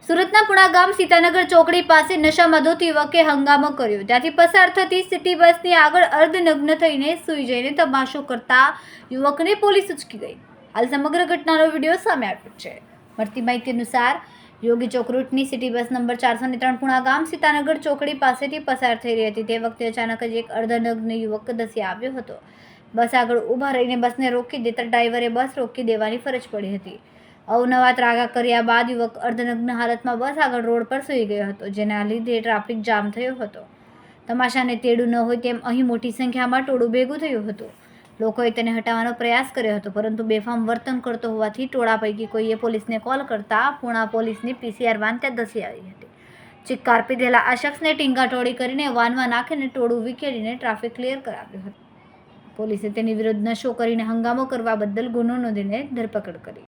સુરતના પુણા ગામ સીતાનગર ચોકડી પાસે નશામાં ધોત યુવકે હંગામો કર્યો. ત્યાંથી પસાર થતી સિટી બસની આગળ અર્ધનગ્ન થઈને સૂઈ જઈને તમાશો કરતા યુવકને પોલીસ ઉચકી ગઈ. હાલ સમગ્ર ઘટનાનો વિડીયો સામે આવ્યો છે. મળતી માહિતી અનુસાર યોગી ચોક રૂટની સિટી બસ નંબર 403 પુણા ગામ સીતાનગર ચોકડી પાસેથી પસાર થઈ રહી હતી. તે વખતે અચાનક જ એક અર્ધનગ્ન યુવક ધસી આવ્યો હતો. બસ આગળ ઊભા રહીને બસને રોકી દેતા ડ્રાઈવરે બસ રોકી દેવાની ફરજ પડી હતી. અવનવા ત્રાગા કર્યા બાદ યુવક અર્ધનગ્ન હાલતમાં બસ આગળ રોડ પર સૂઈ ગયો હતો, જેના લીધે ટ્રાફિક જામ થયો હતો. તમાશાને તેડું ન હોય તેમ અહીં મોટી સંખ્યામાં ટોળું ભેગું થયું હતું. લોકોએ તેને હટાવવાનો પ્રયાસ કર્યો હતો, પરંતુ બેફામ વર્તન કરતો હોવાથી ટોળા પૈકી કોઈએ પોલીસને કોલ કરતા પુણા પોલીસની PCR વાન ત્યાં ધસી આવી હતી. ચિક્કાર પીધેલા આ શખ્સને ટીંગાટોળી કરીને વાનમાં નાખીને ટોળું વિખેરીને ટ્રાફિક ક્લિયર કરાવ્યો હતો. પોલીસે તેની વિરુદ્ધ નશો કરીને હંગામો કરવા બદલ ગુનો નોંધીને ધરપકડ કરી.